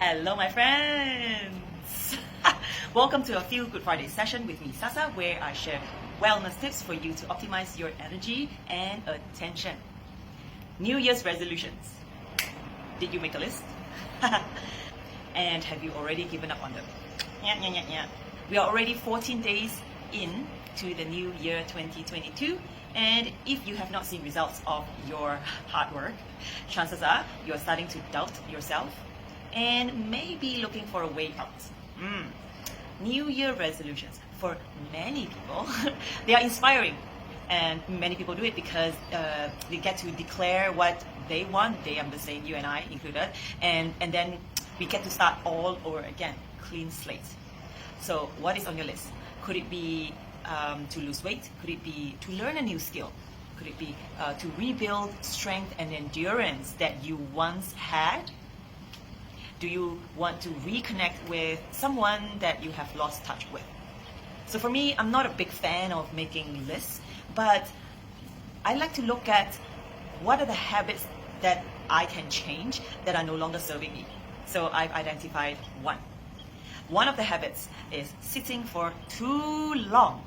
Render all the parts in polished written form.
Hello, my friends! Welcome to a Feel Good Friday session with me, Sasa, where I share wellness tips for you to optimize your energy and attention. New Year's resolutions. Did you make a list? And have you already given up on them? Yeah. We are already 14 days in to the new year 2022. And if you have not seen results of your hard work, chances are you are starting to doubt yourself and maybe looking for a way out. New Year resolutions, for many people, they are inspiring. And many people do it because they get to declare what they want. They, I'm just saying, you and I included. And then we get to start all over again, clean slate. So what is on your list? Could it be to lose weight? Could it be to learn a new skill? Could it be to rebuild strength and endurance that you once had? Do you want to reconnect with someone that you have lost touch with? So for me, I'm not a big fan of making lists, but I like to look at what are the habits that I can change that are no longer serving me. So I've identified one. One of the habits is sitting for too long.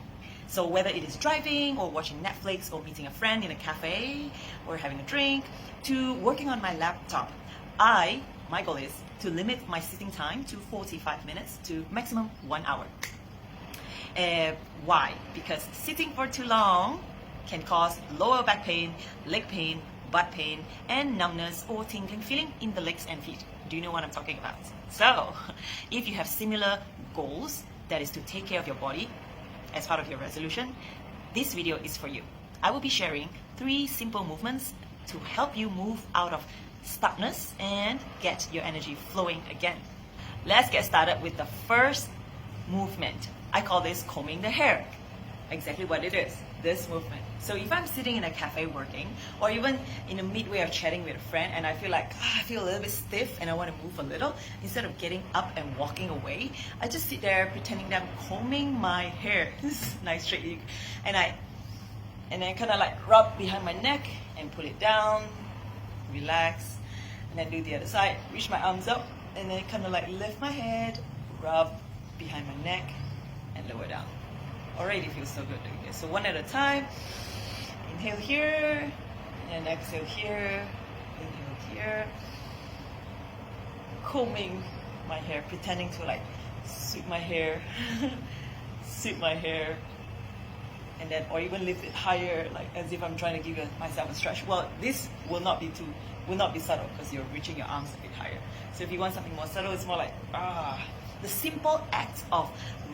So whether it is driving or watching Netflix or meeting a friend in a cafe or having a drink to working on my laptop, my goal is to limit my sitting time to 45 minutes to maximum 1 hour. Why? Because sitting for too long can cause lower back pain, leg pain, butt pain, and numbness or tingling feeling in the legs and feet. Do you know what I'm talking about? So, if you have similar goals, that is to take care of your body as part of your resolution, this video is for you. I will be sharing 3 simple movements to help you move out of stuckness and get your energy flowing again. Let's get started with the first movement. I call this combing the hair. Exactly what it is, this movement. So if I'm sitting in a cafe working, or even in the midway of chatting with a friend and I feel like, I feel a little bit stiff and I want to move a little, instead of getting up and walking away, I just sit there pretending that I'm combing my hair. This is nice trick. And then kind of like rub behind my neck and pull it down, relax, and then do the other side, reach my arms up, and then kind of like lift my head, rub behind my neck, and lower down. Already feels so good doing this. So one at a time. Inhale here, and then exhale here, inhale here. Combing my hair, pretending to like sweep my hair, sweep my hair, and then, or even lift it higher, like as if I'm trying to give myself a stretch. Well, this will not be subtle because you're reaching your arms a bit higher. So if you want something more subtle, it's more like the simple act of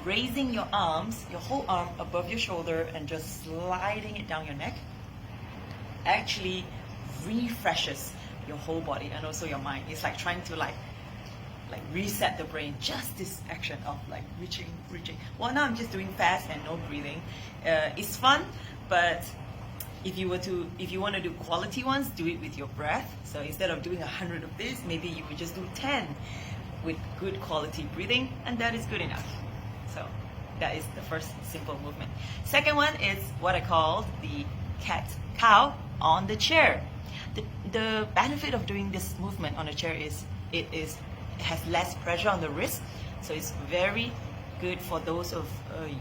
raising your arms, your whole arm above your shoulder and just sliding it down your neck actually refreshes your whole body and also your mind. It's like trying to like reset the brain. Just this action of like reaching. Well, now I'm just doing fast and no breathing. It's fun, but if you want to do quality ones, do it with your breath. So instead of doing 100 of this, maybe you would just do 10 with good quality breathing, and that is good enough. So that is the first simple movement. Second one is what I call the cat-cow on the chair. The benefit of doing this movement on a chair is it has less pressure on the wrist, so it's very good for those of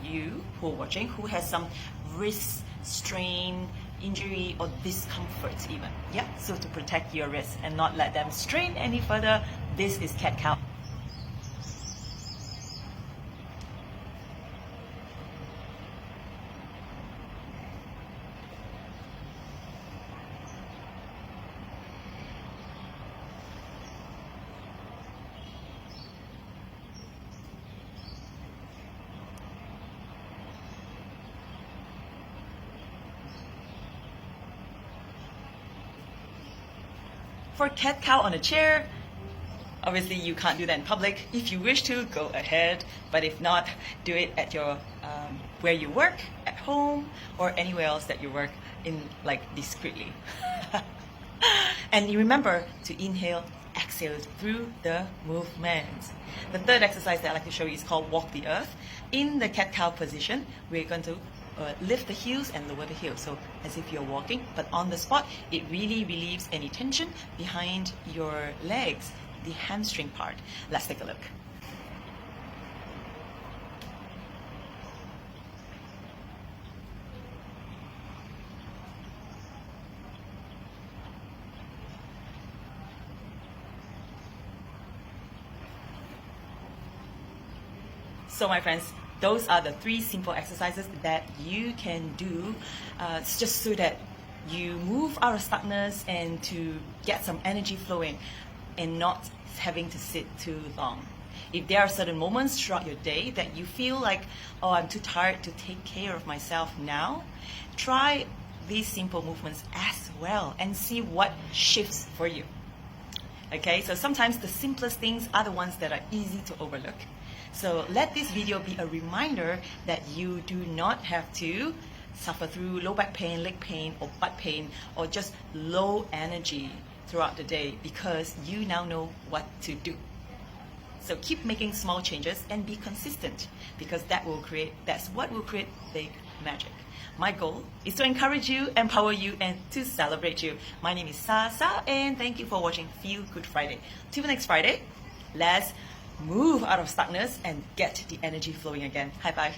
you who are watching who has some wrist strain, injury, or discomfort even. Yeah, so to protect your wrists and not let them strain any further, this is cat-cow. For cat-cow on a chair, obviously you can't do that in public. If you wish to, go ahead. But if not, do it at your where you work, at home, or anywhere else that you work in, like discreetly. And you remember to inhale, exhale through the movement. The third exercise that I like to show you is called walk the earth. In the cat-cow position, we're going to lift the heels and lower the heels, so as if you're walking, but on the spot. It really relieves any tension behind your legs. the hamstring part. Let's take a look. So my friends, those are the 3 simple exercises that you can do just so that you move out of stuckness and to get some energy flowing and not having to sit too long. If there are certain moments throughout your day that you feel like, oh, I'm too tired to take care of myself now, try these simple movements as well and see what shifts for you. Okay, so sometimes the simplest things are the ones that are easy to overlook. So let this video be a reminder that you do not have to suffer through low back pain, leg pain, or butt pain, or just low energy throughout the day, because you now know what to do. So keep making small changes and be consistent, because that's what will create big magic. My goal is to encourage you, empower you, and to celebrate you. My name is Sasa, and thank you for watching Feel Good Friday. Till next Friday, let's move out of stuckness and get the energy flowing again. High five.